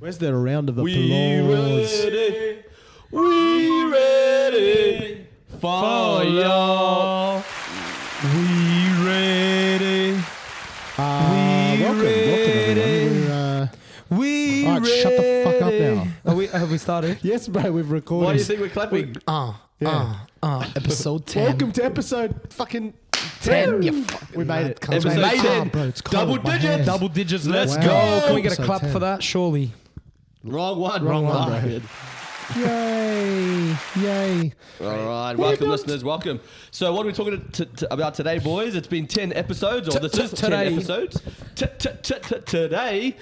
Where's the round of applause? We ready for y'all. We ready. Welcome everyone. We All right, shut the fuck up now. Have we started? Yes, bro, we've recorded. Why do you think we're clapping? Episode 10. Welcome to episode fucking 10. 10. We made it. Episode We made 10. it. Bro, it's cold. Double My digits. hand. Double digits. Let's Wow. go. Can we get a Episode clap 10. for that? Surely. Wrong one. Wrong one, bro. Right. Yay. Yay. All right, welcome listeners, welcome. So what are we talking about today, boys? It's been 10 episodes, or this is 10 today. episodes. Today,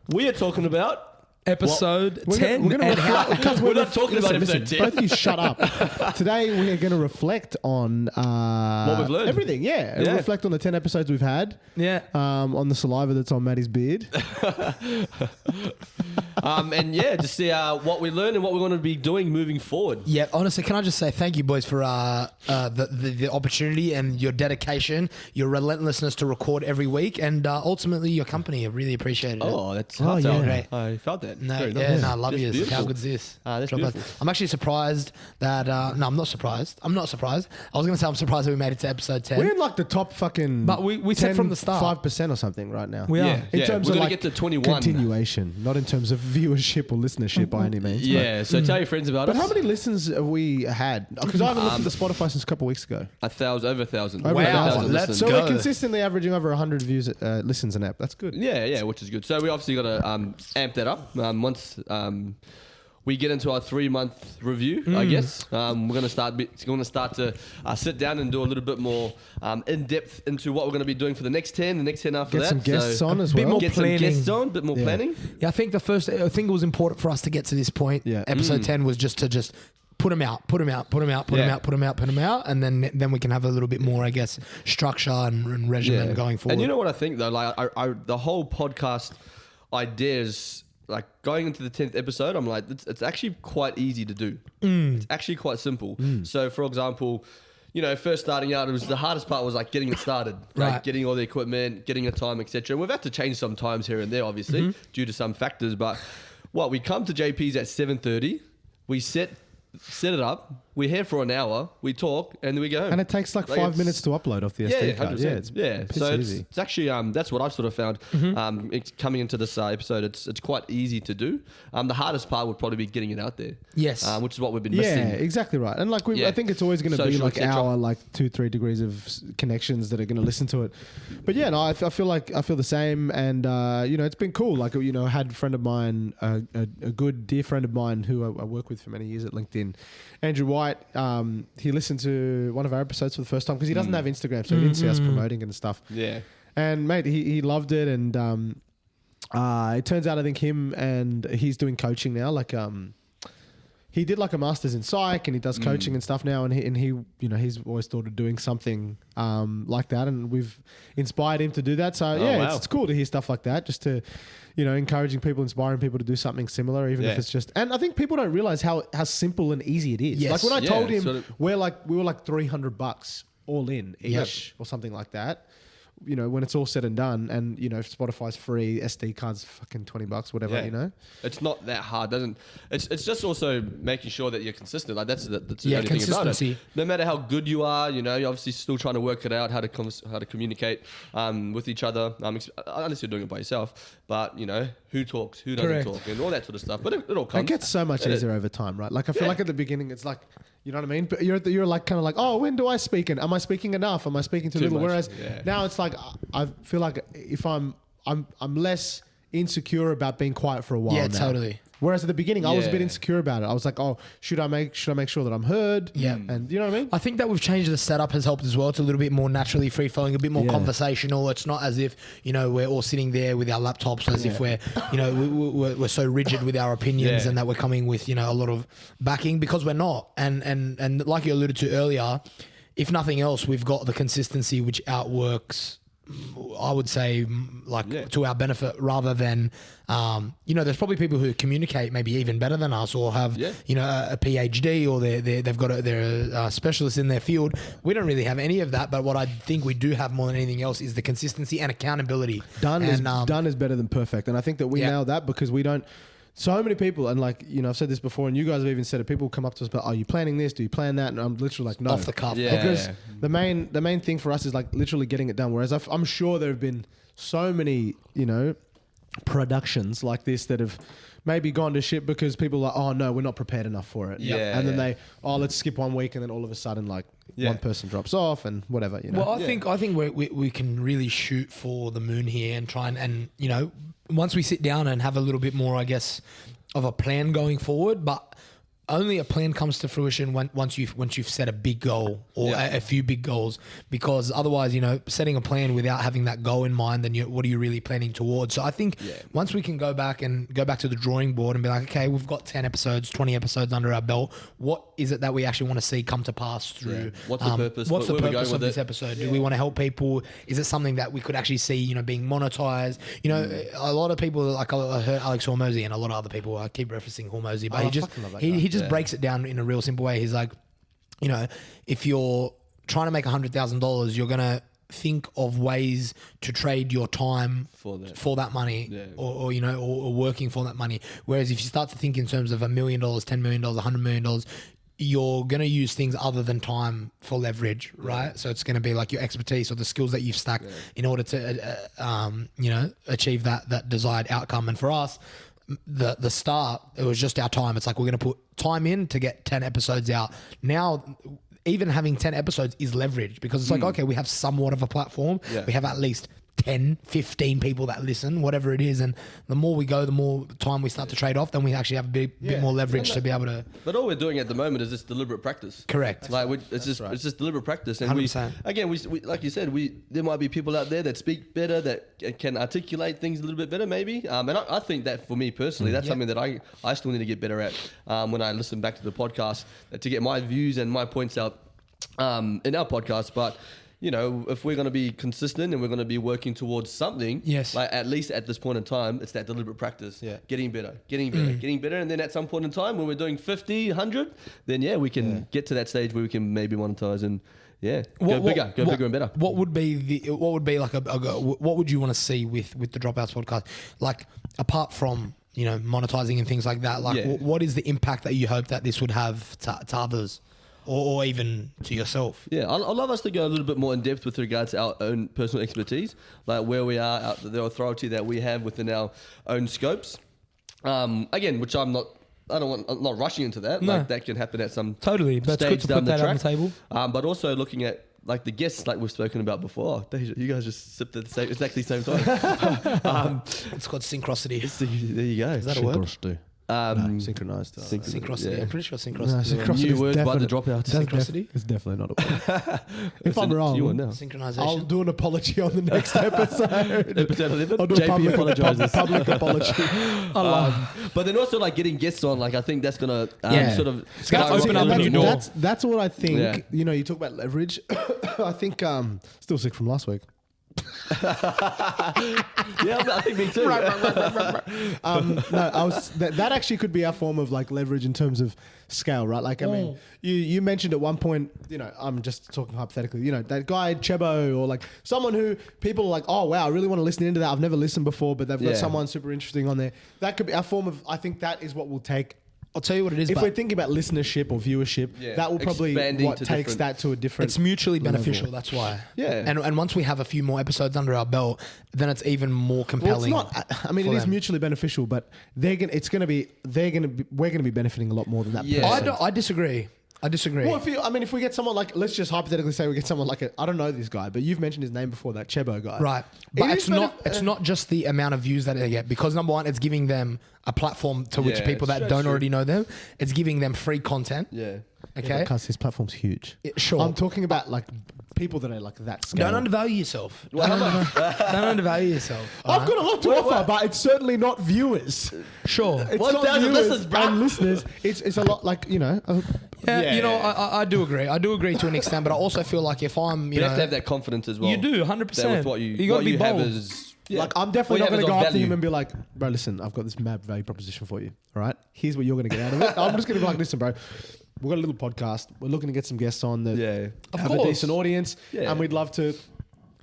we are talking about... Episode We're 10. gonna and how- because We're not talking about listen, episode 10. both you shut up. Today we are going to reflect on What we've learned. everything. Yeah. Reflect on the 10 episodes we've had. Yeah. On the saliva that's on Maddie's beard. And yeah, just see what we learned and what we're going to be doing moving forward. Yeah, honestly, can I just say thank you, boys, for the opportunity and your dedication, your relentlessness to record every week, and ultimately your company. I really appreciate it. Oh, that's Oh, hard. yeah. Great. I felt that. No, Very yeah, nice. no, I love That's you. beautiful. How good's this? That's Dropouts. beautiful. I'm actually surprised that. No, I'm not surprised. I was going to say I'm surprised that we made it to episode 10. We're in like the top fucking. But we said from the start. 5% or something right now. We are. Yeah, In yeah. terms We're of going like to get to 21. continuation, not in terms of viewership or listenership by any means. Yeah, so tell your friends about But us. how many listens have we had? Because I haven't looked at the Spotify since a couple of weeks ago. Over 1,000. Over Wow, 1,000 let's listens. go. So we're consistently averaging over 100 views, listens an app. That's good. Yeah, which is good. So we obviously got to amp that up. Once we get into our 3-month review, I guess we're going to start to sit down and do a little bit more in depth into what we're going to be doing for the next 10, the next 10 after Get that. some guests on as bit well. more Get planning. some guests on, bit more Yeah. planning. Yeah, I think I think it was important for us to get to this point. Yeah. Episode 10 was just to put them out, and then we can have a little bit more, I guess, structure and regimen going forward. And you know what I think though, like the whole podcast idea is like going into the 10th episode. I'm like, it's actually quite easy to do. It's actually quite simple. So, for example, first starting out, the hardest part was like getting it started, like Right. getting all the equipment, getting a time, etc. And we've had to change some times here and there, obviously, due to some factors. But we come to JP's at 7:30. We set it up. We're here for an hour. We talk and then we go home. And it takes like 5 it's- minutes to upload off the SD card. 100%. Yeah, So easy. it's actually that's what I've sort of found. It's coming into this episode, it's quite easy to do. The hardest part would probably be getting it out there. Yes. Which is what we've been Yeah, missing. exactly right. And like Yeah. I think it's always going to be Social, like et cetera. our like 2-3 degrees of connections that are going to listen to it. But yeah, no, I feel the same, and it's been cool. Like I had a friend of mine, a good dear friend of mine who I work with for many years at LinkedIn, Andrew White. He listened to one of our episodes for the first time because he doesn't have Instagram, so he didn't see us promoting it and stuff. Yeah. And mate, he loved it, and it turns out I think him and he's doing coaching now. Like he did like a master's in psych, and he does coaching and stuff now. And he he's always thought of doing something like that, and we've inspired him to do that. So wow. it's cool to hear stuff like that, just to encouraging people, inspiring people to do something similar, even if it's just. And I think people don't realize how simple and easy it is. Yes. Like when I told him sort of- we were like $300 all in each or something like that. When it's all said and done, and if Spotify's free, SD card's fucking $20, whatever. Yeah. It's not that hard, doesn't? It's just also making sure that you're consistent. Like that's the only thing about it. consistency. No matter how good you are, you're obviously still trying to work it out how to communicate with each other. Unless you're doing it by yourself, but who talks, who doesn't Correct. talk, and all that sort of stuff. But it all comes. It gets so much easier over time, right? Like I feel like at the beginning, it's like, you know what I mean? But you're like kind of like, oh, when do I speak? And am I speaking enough? Am I speaking too little? much, Whereas yeah. now it's like I feel like if I'm less insecure about being quiet for a while. Yeah, now. totally. Whereas at the beginning, I was a bit Yeah. insecure about it. I was like, oh, should I make sure that I'm heard? Yeah. And you know what I mean? I think that we've changed the setup has helped as well. It's a little bit more naturally free flowing, a bit more Yeah. conversational. It's not as if we're all sitting there with our laptops, as if we're we're so rigid with our opinions Yeah. and that we're coming with a lot of backing, because we're not. And like you alluded to earlier, if nothing else, we've got the consistency which outworks, I would say, to our benefit, rather than there's probably people who communicate maybe even better than us, or have a PhD, or they're a specialist in their field. We don't really have any of that, but what I think we do have more than anything else is the consistency and accountability. Done is better than perfect, and I think that we Yeah. nailed that because we don't. so many people, and like, you know, I've said this before, and you guys have even said it. People come up to us, but are you planning this? Do you plan that? And I'm literally like, no, Off the cuff. Yeah. because the main thing for us is like literally getting it done. Whereas I'm sure there have been so many, you know, productions like this that have maybe gone to shit because people are like, oh no, we're not prepared enough for it. Yeah. And then let's skip 1 week, and then all of a sudden like one person drops off and whatever, you know. Well, I think we can really shoot for the moon here and try and you know, once we sit down and have a little bit more, I guess, of a plan going forward, but only a plan comes to fruition once you've set a big goal or a few big goals, because otherwise, you know, setting a plan without having that goal in mind, then what are you really planning towards? So I think once we can go back to the drawing board and be like, okay, we've got 10 episodes, 20 episodes under our belt. What is it that we actually want to see come to pass through? Yeah. What's the purpose? What's the Where we purpose going of with this it? episode? Do we want to help people? Is it something that we could actually see, you know, being monetized? You know, a lot of people, like I heard Alex Hormozy and a lot of other people, I keep referencing Hormozy, but I he just fucking love that guy. he just breaks it down in a real simple way. He's like, you know, if you're trying to make $100,000, you're gonna think of ways to trade your time for that money, or you know, or working for that money. Whereas if you start to think in terms of $1 million, $10 million, $100 million, you're going to use things other than time for leverage, right? So it's going to be like your expertise or the skills that you've stacked in order to, you know, achieve that desired outcome. And for us, the start, it was just our time. It's like, we're going to put time in to get 10 episodes out. Now, even having 10 episodes is leverage, because it's like, okay, we have somewhat of a platform. We have at least 10, 15 people that listen, whatever it is. And the more we go, the more time we start to trade off, then we actually have a bit more leverage to be able to. But all we're doing at the moment is just deliberate practice. Correct. Like it's just deliberate practice. And 100%. we like you said, there might be people out there that speak better, that can articulate things a little bit better, maybe. And I think that for me personally, that's something that I still need to get better at when I listen back to the podcast, to get my views and my points out in our podcast. But you know, if we're going to be consistent and we're going to be working towards something, like at least at this point in time, it's that deliberate practice. Getting better. And then at some point in time when we're doing 50, 100, then we can get to that stage where we can maybe monetize and go bigger and better. What would be like what would you want to see with the Dropouts podcast? Like, apart from, you know, monetizing and things like that, like what is the impact that you hope that this would have to others? Or even to yourself. Yeah, I'd love us to go a little bit more in depth with regards to our own personal expertise, like where we are, the authority that we have within our own scopes. Again, which I'm not rushing into that. No. Like that can happen at some Totally, but it's stage good to down put the that track. on the table. But also looking at like the guests, like we've spoken about before. You guys just sipped at exactly the same time. It's called synchronicity. There you go. Is that a word? Synchronized. Synchronicity. I'm pretty sure synchronicity. No, is a word. synchronicity New is words by the definitely- Dropouts. Synchronicity? It's definitely not a word. If I'm wrong, You will now. Synchronization. I'll do an apology on the next episode. Episode 11. I'll do JP a apologizes. public apology. But then also like getting guests on, like I think that's gonna sort of It's gonna open up a new door. That's what I think. Yeah. You know, you talk about leverage. I think still sick from last week. I think me too. No, I was that actually could be our form of like leverage in terms of scale, right? Like, I mean, you mentioned at one point, you know, I'm just talking hypothetically, you know, that guy Chebo, or like someone who people are like, oh wow, I really want to listen into that. I've never listened before, but they've got someone super interesting on there. That could be our form of. I think that is what will take. I'll tell you what it is. If we're thinking about listenership or viewership, that will probably Expanding what to takes different- that to a different. it's mutually level. beneficial. That's why. Yeah. And once we have a few more episodes under our belt, then it's even more Well, compelling. it's not. I mean, it is mutually beneficial, but we're going to be benefiting a lot more than that. Yeah. person. I disagree. Well, if we get someone like, let's just hypothetically say we get someone like I don't know this guy, but you've mentioned his name before, that Chebo guy, Right. But It it's is not it's not just the amount of views that they get, because number one, it's giving them a platform to which Yeah, people that it's don't true. already know them. It's giving them free content. Yeah. Okay. Because his platform's huge. Sure. I'm talking about like people that are like that scale. Don't undervalue yourself. Don't undervalue yourself. I've got a lot to offer, but it's certainly not viewers. Sure. It's 1,000 not viewers listeners, bro. and listeners. It's a lot like, you know. Yeah, you know, I do agree. I do agree to an extent, but I also feel like if I'm, You have to have that confidence as well. you do 100%. That with what you gotta what be you have bold. is Like, I'm definitely What not you going to have go is of after him value. and be like, bro, listen, I've got this mad value proposition for you. All right? Here's what you're going to get out of it. I'm just going to be like, listen, bro, we've got a little podcast. We're looking to get some guests on that have a course. decent audience. Yeah. And we'd love to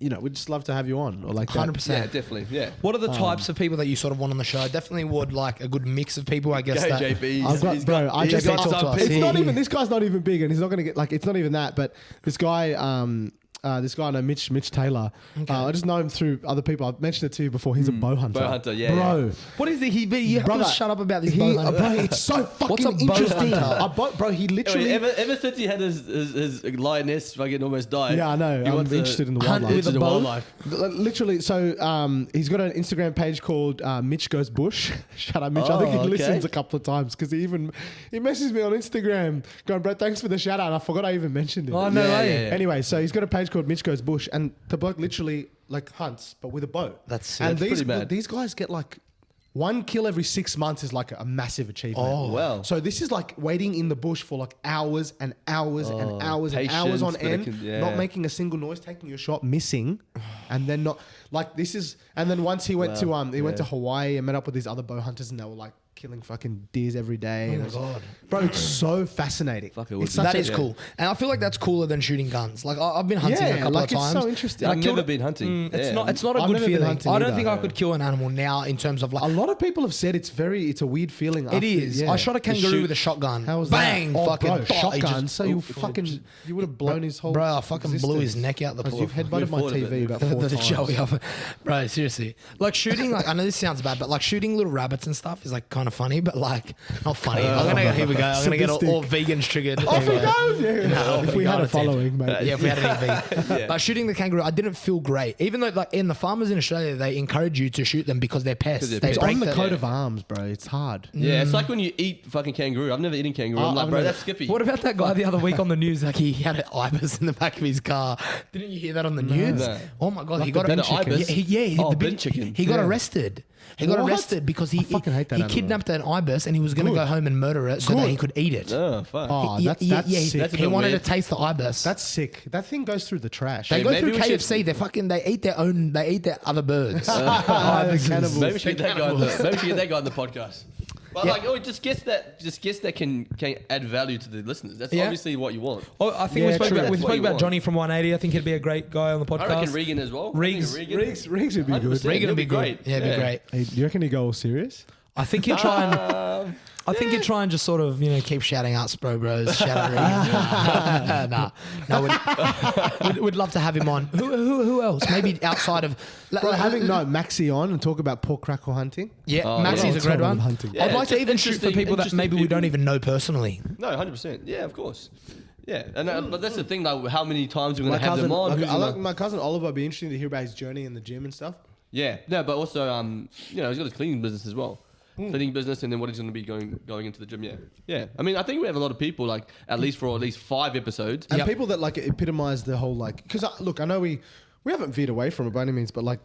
we'd just love to have you on or like that. 100%. Yeah, definitely. Yeah. What are the types of people that you sort of want on the show? Definitely would like a good mix of people, I guess. Go, that JB. I've got, bro, I he's just got some it's people. not even, this guy's not even big and he's not going to get, like, it's not even that, but this guy I know, Mitch Taylor. I just know him through other people. I've mentioned it to you before. He's a bow hunter. Bow hunter, yeah. Bro. What is it? You have Brother, to shut up about this bow hunter. Bro, it's so fucking What's a bow interesting. hunter? Bro, he literally... Ever since he had his lioness fucking almost died. Yeah, I know. he I'm wants to interested in the hunt wildlife. with a bow? Literally, so he's got an Instagram page called Mitch Goes Bush. Shout out Mitch. I think he Oh, okay. listens a couple of times because he messaged me on Instagram going, bro, thanks for the shout out. And I forgot I even mentioned it. Oh, no way. Yeah. Anyway, so he's got a page called Mitch Goes Bush, and the bloke literally like hunts, but with a bow. That's sick. And That's pretty mad. these guys get like 1 kill every 6 months is like a massive achievement. Oh, wow. So this is like waiting in the bush for like hours and hours and hours and hours on patience, end, yeah. not making a single noise, taking your shot, missing, and then not like this is. And then once he went to went to Hawaii and met up with these other bow hunters, and they were like killing fucking deers every day. Oh my God. Bro, it's so fascinating. Fuck, it would It's be. such That a- is cool. And I feel like that's cooler than shooting guns. Like I've been hunting a couple like of times. it's so interesting. I've killed never it- been hunting. It's Yeah. not a I've good never been feeling. hunting I don't either. think I could kill an animal now in terms of A like lot of people have said it's a weird feeling. it is. I shot a kangaroo shoot- with a shotgun. How was Bang! that? Fucking bro, thought he shotgun. just- So you would have blown his whole. Bro, I fucking blew his existence. neck out the Because pool. you've headbutted my thought of TV it. about 4 the times. Joey up. Bro, seriously. Like shooting, like I know this sounds bad, but like shooting little rabbits and stuff is like kind of funny, but like not funny. Here we go. I'm gonna get all vegans triggered. Off he Here we go. goes. Yeah. No, if we we had got a it, following, mate. Yeah, if we had any vegan. Yeah. But shooting the kangaroo, I didn't feel great. Even though like in the farmers in Australia, they encourage you to shoot them because they're pests. Because they're They pests. It's break on the the- coat of arms, bro. It's hard. Yeah, it's like when you eat fucking kangaroo. I've never eaten kangaroo. I'm like, I've bro, never- that's Skippy. What about that guy the other week on the news? Like he had an ibis in the back of his car. Didn't you hear that on the news? No. Oh my god, Like he the got bin a chicken? Yeah, Oh, the bin chicken. He got Yeah. arrested. He got What? arrested because he I fucking hate that he animal. kidnapped an ibis and he was going to Good. go home and murder it so that Good. he could eat it. Oh, fuck. Oh, Yeah, that's yeah, sick. That's a he bit wanted weird. to taste the ibis. That's sick. That thing goes through the trash. They Yeah, go maybe through we should- KFC. They eat their own. They eat their other birds. The cannibals. Maybe we should get that guy on the podcast. But Yeah. like, just guess that can add value to the listeners. That's Yeah. obviously what you want. Oh, I think Yeah, we spoke true. about, That's what you want. Johnny from 180. I think he'd be a great guy on the I reckon podcast. Regan as well. Riggs. I reckon Regan. Riggs would be good. 100%. Regan He'll would be be good. great. Yeah, it'd be Yeah. great. Hey, do you reckon he'd go all serious? I think he'd try and. I think he'd try and just sort of, Keep shouting out Spro Bros. Shout out Regan. No, we'd love to have him on. Who else? Maybe outside of. Bro, having Maxi on and talk about pork crackle hunting. Yeah, Oh, Maxi's yeah. a great one. Hunting. Yeah, I'd like to just even shoot for interesting- people that interesting maybe we don't people. even know personally. No, 100%. Yeah, of course. Yeah, and but that's the thing. Like, how many times we're gonna have them on? Who's I like gonna- my cousin Oliver. It'd be interesting to hear about his journey in the gym and stuff. Yeah, no, but also, he's got his cleaning business as well. Cleaning business, and then what he's going to be going into the gym. Yeah. I mean, I think we have a lot of people like at least 5 episodes. And Yep. people that like epitomize the whole like, because look, I know we haven't veered away from it by any means, but like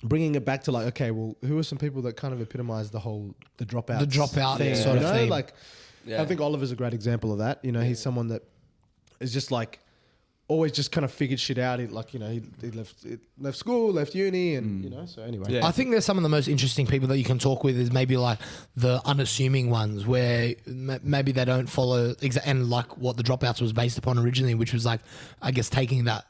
bringing it back to like, okay, well, who are some people that kind of epitomize the dropout, The dropout thing, sort of theme. Like, Yeah. I think Oliver's a great example of that. He's someone that is just like always just kind of figured shit out. He left school, left uni, and so anyway. Yeah. I think there's some of the most interesting people that you can talk with is maybe like the unassuming ones where maybe they don't follow and like what the Dropouts was based upon originally, which was like, I guess, taking that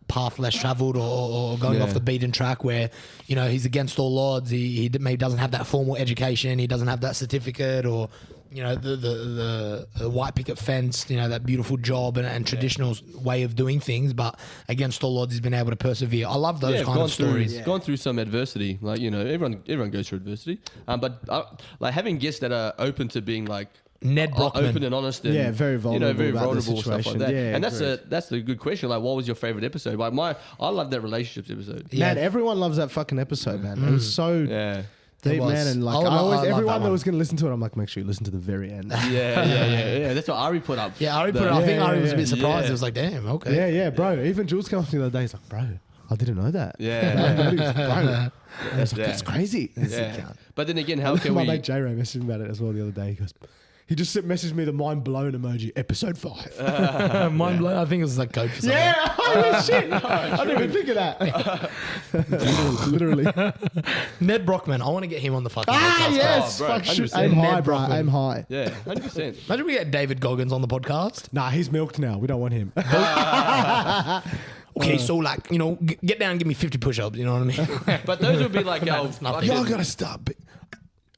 path less traveled or going off the beaten track where, he's against all odds. He maybe doesn't have that formal education. He doesn't have that certificate or, the white picket fence, that beautiful job and traditional way of doing things. But against all odds, he's been able to persevere. I love those kind of stories. Gone through some adversity. Like, everyone goes through adversity. But like having guests that are open to being like Ned Brockman. open and honest, and Yeah, very vulnerable very about the vulnerable stuff like situation. that. Yeah, and great. that's a good question. Like, what was your favorite episode? Like I love that relationships episode. Yeah. Man, everyone loves that fucking episode, man. It was so Yeah. deep, It was. man, and like I love that everyone that one. was going to listen to it, I'm like, make sure you listen to the very end. Yeah. That's what Ari put up. Yeah, Ari put it. The- I think Ari was a yeah, bit surprised. yeah. It was like, damn, okay. Yeah, bro. Even Jules came up to me the other day. He's like, bro, I didn't know that. Yeah. Bro. I was like, Yeah. that's crazy. Yeah. But then again, how can My we? mate J-Ray messaged me about it as well the other day. He just messaged me the mind blown emoji, episode 5. Mind blown. I think it was like code for something. Yeah, holy shit. I didn't even think of that. Literally. Ned Brockman. I want to get him on the fucking Ah, podcast. yes. bro, Fuck, shoot. 100%. Aim high, Ned bro. Brockman. Aim high. Yeah, 100%. Imagine we get David Goggins on the podcast. Nah, he's milked now. We don't want him. Okay, so like, you know, get down and give me 50 push-ups. You know what I mean? But those would be like our nothing. Y'all gotta stop.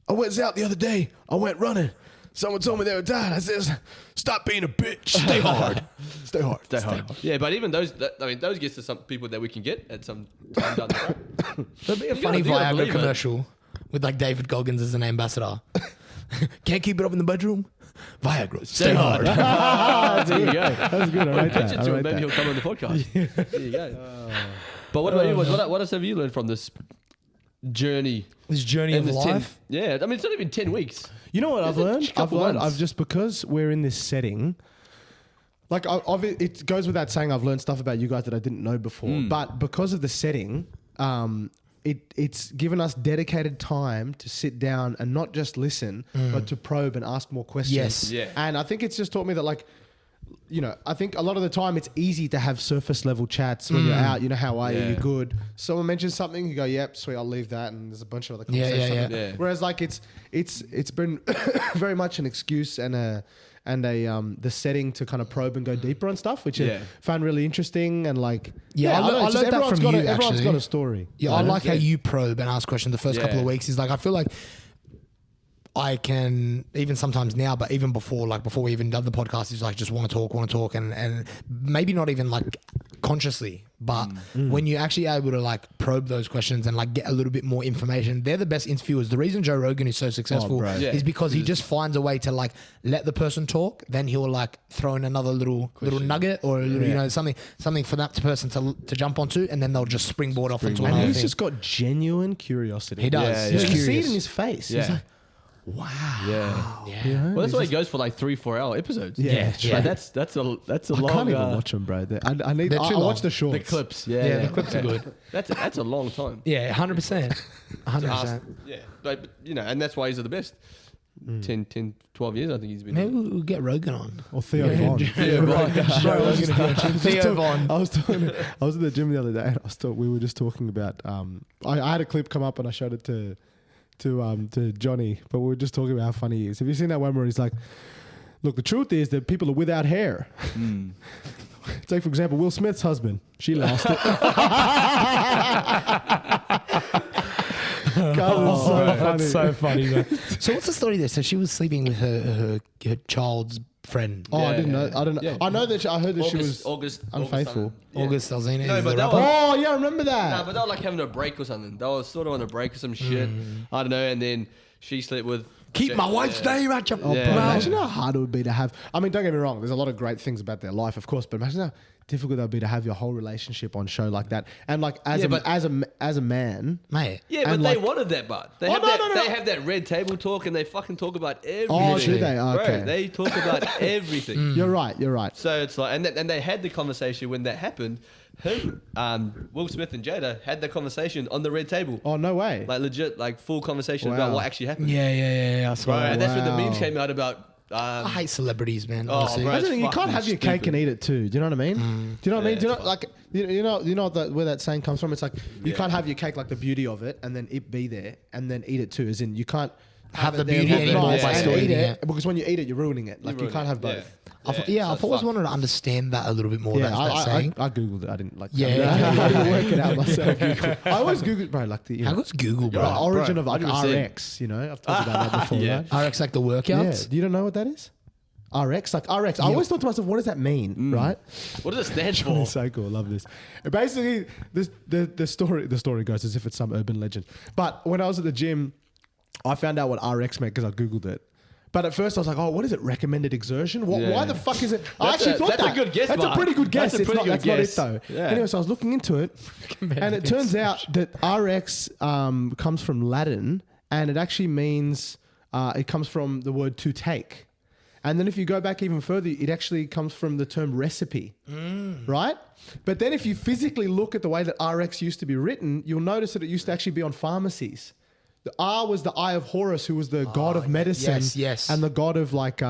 I went out the other day. I went running. Someone told me they were tired. I says, "Stop being a bitch. Stay hard. Stay hard. Stay hard. Yeah, but even those, those gets to some people that we can get at some time down the road. There'd be a You funny gotta Viagra believe it. commercial with like David Goggins as an ambassador. Can't keep it up in the bedroom. Viagra. Stay hard. There you go. That's good. I like Pitch that. it I to him. like Maybe that. he'll come on the podcast. There you go. But what about you? What else have you learned from this journey? This journey And of this life. 10, yeah, I mean, it's not even 10 weeks. You know what I've Is it learned? a couple months? I've just, because we're in this setting, like it goes without saying I've learned stuff about you guys that I didn't know before. But because of the setting, it's given us dedicated time to sit down and not just listen, but to probe and ask more questions. Yes. Yeah. And I think it's just taught me that, like, you know, I think a lot of the time it's easy to have surface level chats when you're out. You know, how are you? Yeah. You're good. Someone mentions something, you go, "Yep, sweet, I'll leave that." And there's a bunch of other Yeah, conversations. yeah. Yeah. Whereas, like, it's been very much an excuse and the setting to kind of probe and go deeper on stuff, which Yeah. I found really interesting. And like, Yeah, I don't know, learned it's just that everyone's from got you, everyone's actually. got a story. Yeah, I you know? like how you probe and ask questions the first couple of Yeah. weeks. Is like, I feel like I can, even sometimes now, but even before we even done the podcast, is like just want to talk and maybe not even like consciously, but when you're actually able to like probe those questions and like get a little bit more information, they're the best interviewers. The reason Joe Rogan is so successful bro. Yeah. is because he just finds a way to like let the person talk, then he'll like throw in another little nugget or a little, you know, something for that person to jump onto, and then they'll just springboard off into And another he's thing. just got genuine curiosity. He does. Yeah, He's You see it curious. in his face. Yeah. He's like, wow. Yeah. Yeah. You know? Well, that's He's why he just- goes for like 3-4 hour episodes. Yeah, Yeah. Like that's a I long. can't even watch them, bro. I need. They're I too watch long. the shorts. the clips. Yeah, Yeah, the clips are good. That's a long time. Yeah, 100%. 100%. Yeah, but you know, and that's why he's the best. 10, 12 years, I think he's been. Maybe we'll get Rogan on. Or Theo Von. Yeah, right. Theo Von. I was at the gym the other day, and we were just talking about. I had a clip come up, and I showed it to Johnny, but we were just talking about how funny he is. Have you seen that one where he's like, "Look, the truth is that people are without hair." Take, for example, Will Smith's husband. She lost it. God, it's so funny. That's so funny, man. So what's the story there? So she was sleeping with her child's friend. Oh, I Yeah. didn't know. I don't know. Yeah. I know that. I heard that she was August unfaithful. August Alsina. No, is but the that rapper. was- Oh yeah, I remember that. No, but they were like having a break or something. They were sort of on a break or some shit. I don't know. And then she slept with. Keep my wife's name out your Oh, Yeah. bro, mouth. imagine how hard it would be to have. I mean, don't get me wrong. There's a lot of great things about their life, of course, but imagine how difficult that would be to have your whole relationship on show like that. And like as Yeah, a but- as a man, Mate. Yeah, but And they like- wanted that, but they Oh, have no, that. no, no. They have that red table talk, and they fucking talk about everything. Oh, do they? Bro, Okay. they talk about everything. you're right. You're right. So it's like, and they had the conversation when that happened. Him, Will Smith and Jada had the conversation on the red table, Oh no way. like legit, like full conversation about Wow. what actually happened. Yeah. I saw Bro, that. and that's when the memes Wow. came out about. I hate celebrities, man. Oh, Honestly. bro. Imagine you fucking can't have your cake stupid. and eat it too. Do you know what I mean? Do you know what I mean? Yeah, Do you know it's like you know where that saying comes from? It's like you can't have your cake, like the beauty of it, and then it be there, and then eat it too. As in, you can't Have it the there, beauty look anymore nice, by and still eat eating it it. because when you eat it, you're ruining it. Like you ruin can't it, have both. so I've it's always fucked. wanted to understand that a little bit more. Yeah, that saying. I googled it. I didn't like. Yeah, I didn't work it out myself. I always Google, bro. Like the How good's Google, the bro? origin bro, of like 100%. RX. You know, I've talked about that before. Yeah. Right? RX like the Yeah. workouts. Do you don't know what that is? RX, like RX. I always thought to myself, what does that mean, right? What does it stand for? It's so cool. I love this. Basically, the story goes as if it's some urban legend. But when I was at the gym, I found out what RX meant because I googled it. But at first I was like, oh, what is it? Recommended exertion? Why Yeah. the fuck is it? I That's actually a- thought that's a that. good guess, That's a Mark. pretty good guess. That's a pretty That's good not it guess. though. Yeah. Anyway, so I was looking into it, and it turns out that RX comes from Latin, and it actually means it comes from the word to take. And then if you go back even further, it actually comes from the term recipe, right? But then if you physically look at the way that RX used to be written, you'll notice that it used to actually be on pharmacies. The R was the eye of Horus, who was the god of medicine, yes. and the god of like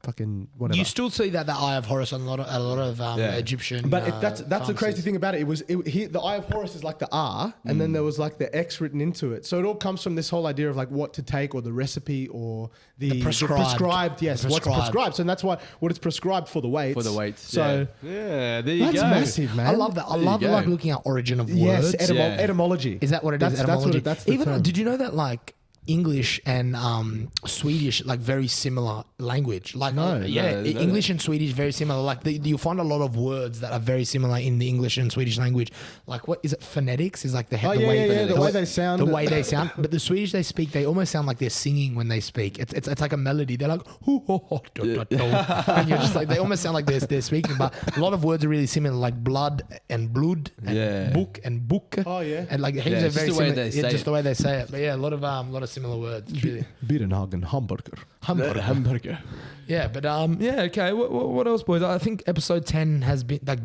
fucking whatever. You still see that Eye of Horus on a lot of Egyptian. But that's the pharmacies. crazy thing about it. The Eye of Horus is like the R, and then there was like the X written into it. So it all comes from this whole idea of like what to take, or the recipe, or the prescribed. Yes, what's prescribed. So that's what it's prescribed for the weights. For the weights. So yeah, there you that's go. massive, man. I love that. I love like looking at origin of Yes, words. etymology. Is that what it is? That's Etymology. that's the Even term. did you know that like English and Swedish like very similar language? Like English and Swedish very similar. Like you'll find a lot of words that are very similar in the English and Swedish language. Like what is it? Phonetics is like the way they sound. The way they sound. But the Swedish they speak, they almost sound like they're singing when they speak. It's like a melody. They're like and you're just like they almost sound like they're speaking. But a lot of words are really similar, like blood and blood and book and book. Oh yeah, and like things are very similar. Just the way they say it. But yeah, a lot of similar words. Really. Bierenhagen, hamburger. Yeah, but okay. What else, boys? I think episode 10 has been like.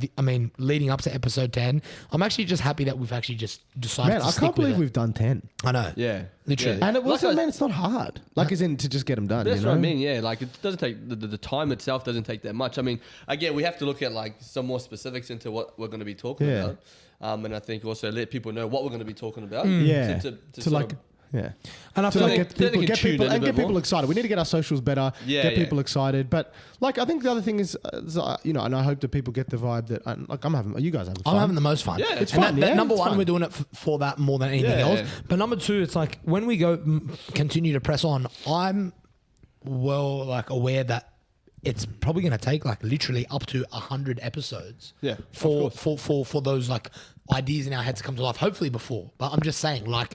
Leading up to episode 10, I'm actually just happy that we've actually just decided. Man, to I stick can't believe with it. we've done 10. I know. Yeah, literally. Yeah. And it wasn't, Like man. It's not hard. Like, as in to just get them done. That's you know? what I mean. Yeah, like it doesn't take the time itself doesn't take that much. I mean, again, we have to look at like some more specifics into what we're going to be talking about. And I think also let people know what we're going to be talking about. Yeah. To like. Yeah, and I to feel like like get people excited. We need to get our socials better, get people excited. But like, I think the other thing is, and I hope that people get the vibe that you guys having fun. I'm having the most fun. Yeah, it's and fun. Number it's one, fun. we're doing it for that more than anything else. But number two, it's like when we go continue to press on, I'm aware that it's probably going to take like literally up to 100 episodes. Yeah, for those like ideas in our heads to come to life. Hopefully before, but I'm just saying like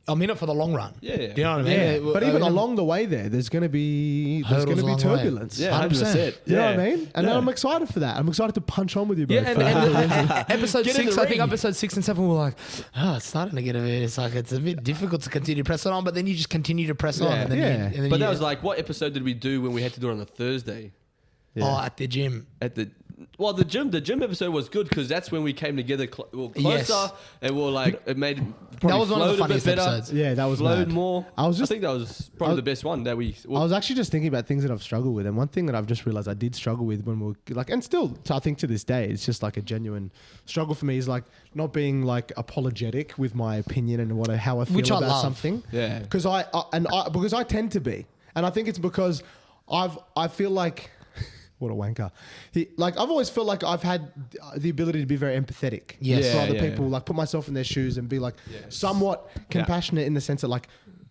I'm in it for the long run. Yeah. Do you know what I mean? Yeah. But even along the way there's going to be turbulence. Yeah, 100%. You know what I mean? And I'm excited for that. I'm excited to punch on with you, bro. Yeah, and episode Get in 6, the I think ring. episode 6 and 7 were like, it's starting to get it's a bit difficult to continue to press on, but then you just continue to press on. And then But that was like, what episode did we do when we had to do it on a Thursday? at the gym. The gym episode was good because that's when we came together closer and we're like it made That was one of the flowed a bit funniest better, episodes. Yeah, that was flowed mad. more. I think that was probably the best one that we. I was actually just thinking about things that I've struggled with, and one thing that I've just realized I did struggle with when we were like, and still, I think to this day, it's just like a genuine struggle for me is like not being like apologetic with my opinion and how I feel Which I about love. something. Yeah. Because because I tend to be, and I think it's because I feel like. What a wanker. I've always felt like I've had the ability to be very empathetic Yes. for other Yeah, people, like put myself in their shoes and be like somewhat compassionate in the sense that like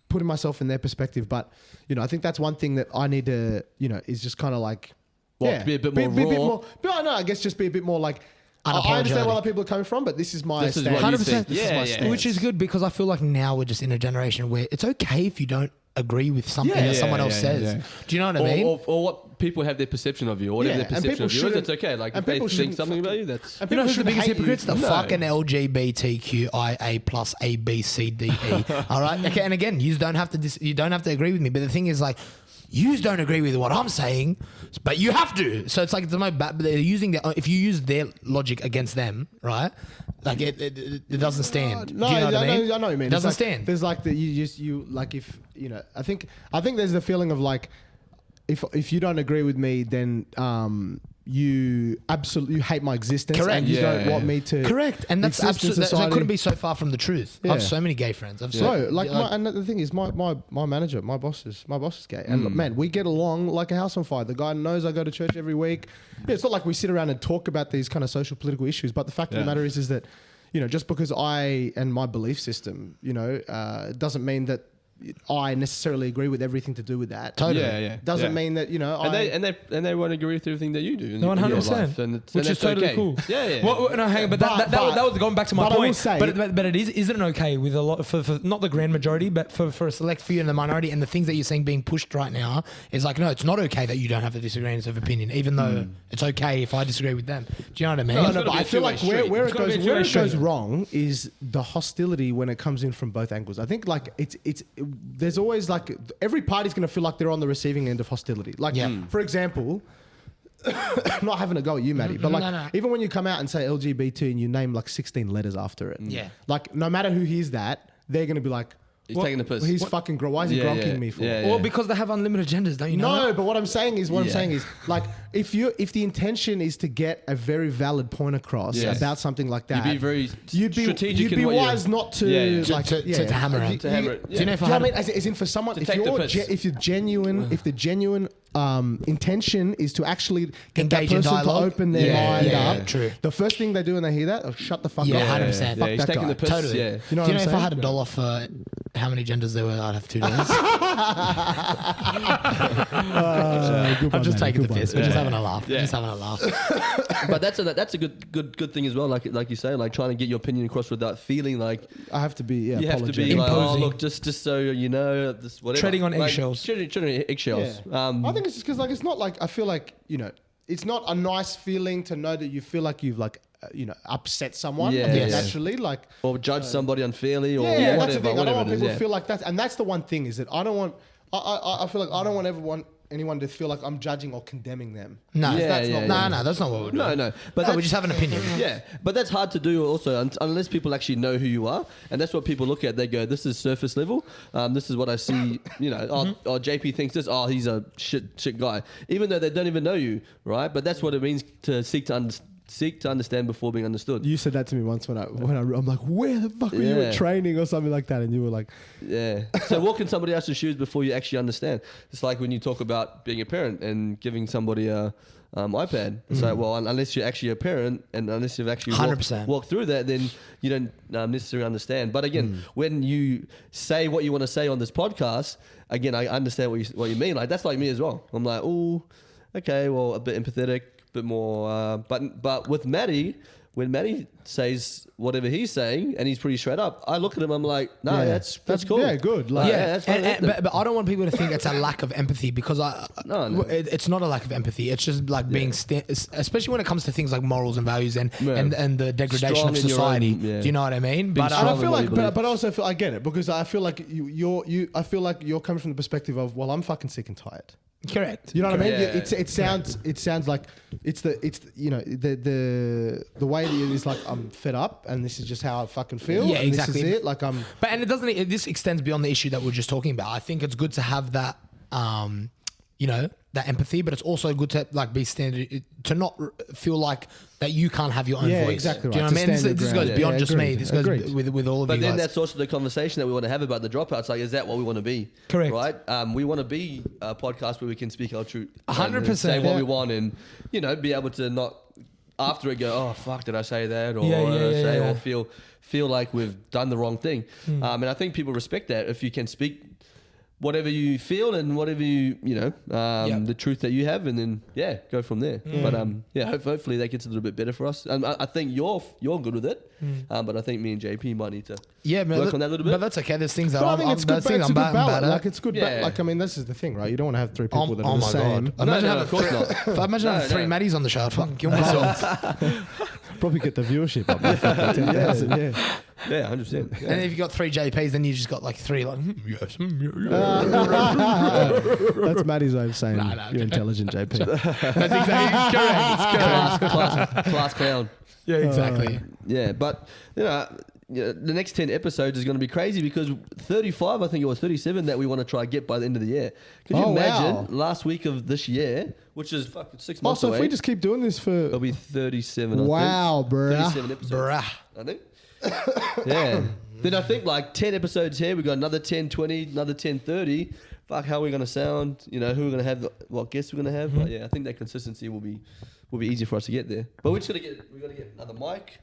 putting myself in their perspective. But, I think that's one thing that I need to, is just kind of like, be a bit more raw. I guess just be a bit more like, I understand where other people are coming from, but this is my This is stance. what you 100%. think. This is my stance. Which is good because I feel like now we're just in a generation where it's okay if you don't agree with something that someone else says. Yeah. Do you know what I mean? Or what people have their perception of you, or whatever their and perception people of you is, shouldn't- it's okay. Like and if they people think shouldn't something about you, that's And You know people who's the shouldn't biggest hate you. hypocrites? The No. fucking LGBTQIA plus A B C D E. All right. Okay. And again, you don't have to agree with me. But the thing is, like, you don't agree with what I'm saying, but you have to. So it's like they're using if you use their logic against them, right? Like it doesn't stand. No, Do you know what I mean? I know what you mean. It doesn't It's like, stand. There's like you like if I think there's the feeling of like if you don't agree with me, then you absolutely hate my existence. Correct. And you Yeah, don't want yeah. me to Correct. And that's exist in absolutely that society. couldn't be so far from the truth. I Yeah. have so many gay friends. And the thing is, my manager, my boss is gay, and look, man, we get along like a house on fire. The guy knows I go to church every week. Yeah, it's not like we sit around and talk about these kind of social political issues, but the fact of the matter is that, just because I and my belief system, doesn't mean that I necessarily agree with everything to do with that. Totally. Yeah. Doesn't mean that and they won't agree with everything that you do. No, 100%. Which Which is totally cool. Yeah. Well, no, hang on, but that was going back to my but I will point. say- but it isn't okay with a lot for not the grand majority, but for a select few in the minority, and the things that you're seeing being pushed right now is like, no, it's not okay that you don't have a disagreement of opinion, even though it's okay if I disagree with them. Do you know what I mean? No, No, but be I a feel two-way like street. where It's it gotta be a goes two-way where it goes street. wrong is the hostility when it comes in from both angles. I think like there's always like every party's going to feel like they're on the receiving end of hostility. Like for example, I'm not having a go at you, Maddie, but like No. even when you come out and say LGBT and you name like 16 letters after it, Yeah. like no matter who hears that, they're going to be like, He's taking the piss. He's fucking. Why is he gronking me for? Yeah. Or because they have unlimited genders, don't you know? No, that? but what I'm saying is, like, if the intention is to get a very valid point across Yes. about something like that, You'd be very strategic. You'd be in what wise not to to hammer it. To hammer it. Do you know if Do I you know had what I mean? As in for someone, if take the you're piss. if you're genuine, if the genuine intention is to actually get Engage that in person to dialogue. open their Yeah, mind yeah, up, true. the first thing they do when they hear that, shut the fuck Yeah, up. 100%. Fuck he's that taking guy. the piss. Totally. Yeah. You know Do you what know I'm if I saying? had $1 for how many genders there were, I'd have 2 days. Good I'm one, just man. taking the Good one. piss. We're just having a laugh. Yeah. We're just having a laugh. But that's a good thing as well. Like you say, like trying to get your opinion across without feeling like I have to be. you have to be apologetic. like, oh Imposing. look, just so you know, this whatever. Treading on Like, eggshells. Treading on eggshells. Yeah. I think it's just because like it's not like I feel like it's not a nice feeling to know that you feel like you've like upset someone Yeah. naturally like or judge somebody unfairly or yeah, whatever. that's the thing. I don't want it is, people to yeah. feel like that, and that's the one thing is that I don't want. I feel like I don't want anyone to feel like I'm judging or condemning them. No, Yeah, that's yeah, not. yeah. No, that's not what we're doing. No, but We just have an opinion. yeah, but that's hard to do also unless people actually know who you are, and that's what people look at. They go, "This is surface level. This is what I see." Oh, JP thinks this. Oh, he's a shit guy, even though they don't even know you, right? But that's what it means to seek to understand before being understood. You said that to me once when I'm like, where the fuck were you Yeah. at training or something like that, and you were like, Yeah. So walk in somebody else's shoes before you actually understand. It's like when you talk about being a parent and giving somebody a iPad. It's like, well, unless you're actually a parent and unless you've actually 100%. walked through that, then you don't necessarily understand. But again, when you say what you want to say on this podcast, again, I understand what you mean. Like that's like me as well. I'm like, oh, okay, well, a bit empathetic, a bit more. But with Maddie, when Maddie says whatever he's saying and he's pretty straight up, I look at him, I'm like, no, Yeah. that's cool. yeah, good. Like, Yeah, that's fine. But I don't want people to think it's a lack of empathy because No. it's not a lack of empathy. It's just like being, especially when it comes to things like morals and values and Yeah. and the degradation Strong of in your society. own, yeah. Do you know what I mean? But And I strong feel in what like, you believe. but also feel I get it because I feel like I feel like you're coming from the perspective of, well, I'm fucking sick and tired. correct. You know what I mean? Yeah. It sounds like it's the way that it is like I'm fed up and this is just how I fucking feel. Yeah, and exactly. This is it. Like I'm. But and it doesn't. This extends beyond the issue that we're just talking about. I think it's good to have that, that empathy, but it's also good to like be standard to not feel like that you can't have your own Yeah, voice. exactly Do you know right. what I To mean? stand This your goes ground. beyond Yeah, just me. agreed. This goes Agreed. with all of But you then guys. that's also the conversation that we want to have about the dropouts. Like, is that what we want to be? Correct. Right? We want to be a podcast where we can speak our truth. 100%, Say what yeah. we want and, be able to not, after it go, oh, fuck, did I say that? Or Yeah. or feel like we've done the wrong thing. And I think people respect that if you can speak whatever you feel and whatever the truth that you have, and then go from there. But hopefully that gets a little bit better for us. And I think you're good with it, but I think me and JP might need to work on that a little bit. But that's okay. There's things that But I think it's good. there's things It's a I'm good bad balance. at. Like it's good. Yeah. Like I mean, this is the thing, right? You don't want to have three people that are Oh the my same. god! Imagine No, of course not. Imagine having three Maddies on the show. I'd fucking kill myself. Probably get the viewership up by fucking 10,000. Yeah. Yeah, 100%. And if you got three JPs, then you just got like three like yes, yeah. That's Maddie's way of saying No, you're intelligent, JP. That's exactly correct. Class clown. Yeah, exactly. Yeah, but the next 10 episodes is going to be crazy because 35, I think it was 37 that we want to try get by the end of the year. Could you Oh, imagine wow. last week of this year, which is fucking 6 months Also, away, if we just keep doing this for it'll be 37. I wow, think. bruh. 37 episodes. Bruh. I think. Yeah. Then I think like 10 episodes here, we got another 10, 20, another 10, 30. Fuck, how are we going to sound? Who we're going to have, what guests we're going to have. But yeah, I think that consistency will be easy for us to get there. But we got to get another mic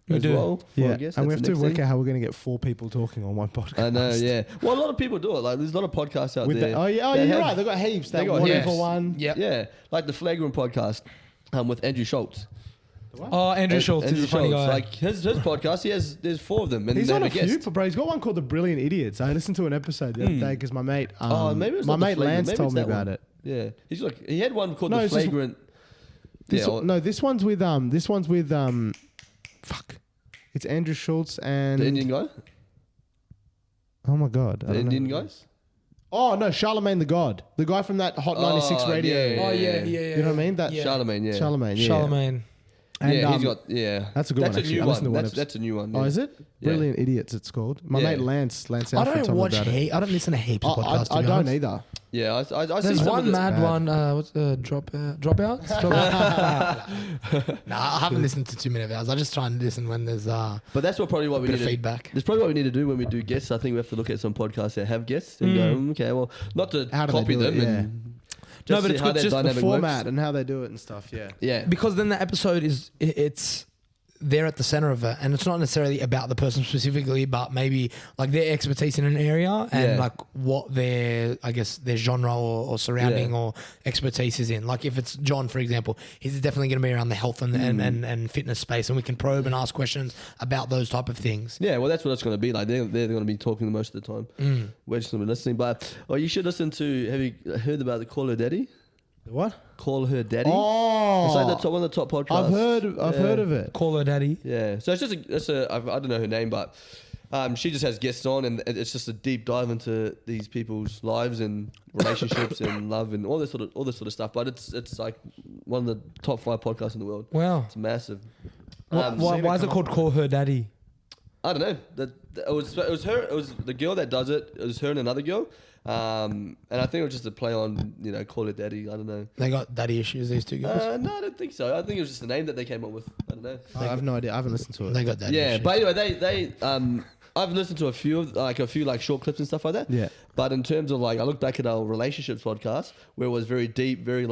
We as do. well. For our yeah, guests. and we have That's to the work next out how we're going to get 4 people talking on one podcast. thing. I know, yeah. Well, a lot of people do it. Like, there's a lot of podcasts out With there. the, you're that have- right. They've got heaps. they They got got one heaps. for one. Yep. Yeah, like the Flagrant podcast with Andrew Schultz. Oh, Andrew Schultz Andrew is a funny Schultz. guy. Like his podcast, there's 4 of them. And He's they on a have few, guest. bro. He's got one called The Brilliant Idiots. I listened to an episode the other day because my mate, maybe it's my not the mate Flagrant. Lance Maybe told it's me that about one. it. Yeah, he had one called No, the it's just- Flagrant. This, Yeah, no, this one's with fuck. It's Andrew Schultz and the Indian guy, oh my god, the Indian guys. Oh no, Charlemagne the God, the guy from that Hot 96 radio. yeah. Oh yeah. You know what I mean? That Yeah. Charlemagne, yeah. Charlemagne, yeah. Charlemagne. And, yeah, he's got that's a good one, That's a actually. new I listened to one. one That's, episode. that's a new one. Oh, yeah. is it? Yeah. Brilliant Idiots, it's called. My Yeah. mate Lance I Alfred don't told me watch about it. I don't listen to heaps of podcasts. to I be don't honest. either. Yeah, I see There's some of one the- mad bad. one. What's the dropouts? No, I haven't listened to too many of ours. I just try and listen when there's But that's probably what we bit need of to feedback. That's probably what we need to do when we do guests. I think we have to look at some podcasts that have guests and go, okay, well, not to How do they copy do it? them. And No, just but see it's how good, their just the The dynamic format works. and how they do it and stuff, yeah. Yeah. Because then the episode it's they're at the center of it, and it's not necessarily about the person specifically, but maybe like their expertise in an area and Yeah. like what their their genre or surrounding Yeah. or expertise is in. Like if it's John, for example, he's definitely going to be around the health and fitness space, and we can probe and ask questions about those type of things. Yeah, well, that's what it's going to be like. They're going to be talking most of the time. We're just going to be listening. But you should listen to. Have you heard about the Call Her Daddy? What? Call Her Daddy. Oh, It's like one of the top podcasts. I've heard of it. Call her daddy. Yeah, so I don't know her name, but she just has guests on, and it's just a deep dive into these people's lives and relationships and love and all this sort of stuff. But it's like one of the top 5 podcasts in the world. Wow. It's massive. Why is it called Call Her Daddy? I don't know. It was her. It was the girl that does it. It was her and another girl. And I think it was just a play on, Call Her Daddy. I don't know. They got daddy issues, these two girls. No, I don't think so. I think it was just the name that they came up with. I don't know. I have no idea. I haven't listened to it. They got daddy Yeah, issues. but anyway, they I've listened to a few short clips and stuff like that. Yeah. But in terms of I look back at our relationships podcast where it was very deep, very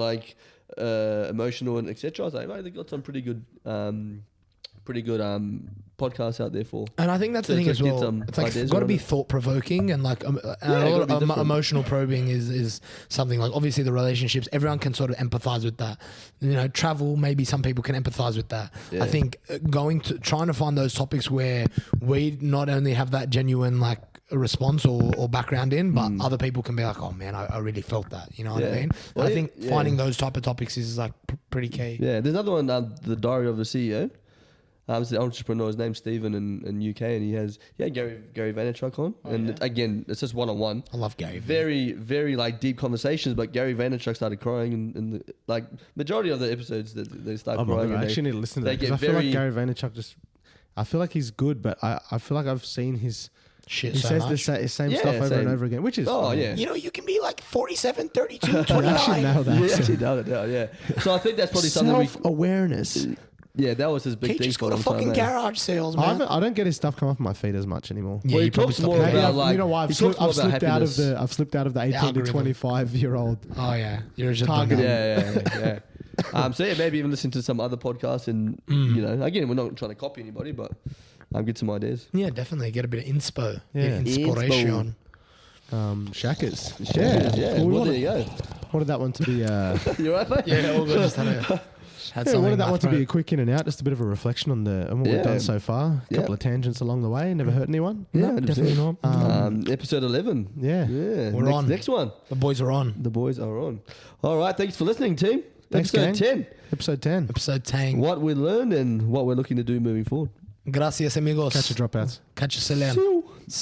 emotional and etc. I was like, right, they got some pretty good podcasts out there for. And I think that's the To- thing to as get well. some It's like ideas got to around be it. thought provoking and like gotta be different. emotional probing is something like obviously the relationships. Everyone can sort of empathize with that. Travel. Maybe some people can empathize with that. Yeah. I think trying to find those topics where we not only have that genuine a response or background in, but other people can be like, oh man, I really felt that. You know what I Yeah. mean? Well, I think yeah. finding those type of topics is pretty key. Yeah, there's another one, The Diary of a CEO. It's the entrepreneur. His name's Stephen in UK, and he had Gary Vaynerchuk on, again, it's just one-on-one. I love Gary. Very, very deep conversations, but Gary Vaynerchuk started crying, and majority of the episodes that they start Oh my crying. God, and I actually need to listen to they that because I get feel like very- Gary Vaynerchuk I feel like he's good, but I feel like I've seen his. Shit, He so says much. the same Yeah, stuff over same. and over again, which is. Oh, fine. yeah. You can be like 47, 32, You actually 29. nailed that. Yeah, accent. actually nailed it down, yeah. So I think that's probably something Self-awareness. that was his big He thing just for a got a long time. fucking eh? garage sales, man. I don't get his stuff come off my feed as much anymore. Yeah, Well, you he probably talks more stopped about doing You know why? he talks more I've about slipped out of happiness. I've slipped out of the 18 to algorithm. 25-year-old. Oh yeah, you're just Targeting. Yeah. So maybe even listen to some other podcasts, and again, we're not trying to copy anybody, but get some ideas. Yeah, definitely get a bit of inspo. Yeah. Inspiration. Shackers. Yeah. Well, we Well, there you go. wanted that one to be. You alright, mate? Yeah, all good. Just had Yeah, something wanted in that my one to be a throat. quick in and out, just a bit of a reflection on what we've Yeah. done so far. A couple Yeah. of tangents along the way. Never hurt anyone. Yeah, No, definitely not. Episode 11. Yeah. Yeah. We're on. Next one. The boys are on. The boys are on. All right. Thanks for listening, team. Thanks, Episode gang. 10. Episode 10. Episode 10. What we learned and what we're looking to do moving forward. Gracias, amigos. Catch your dropouts. Catch you, Salam.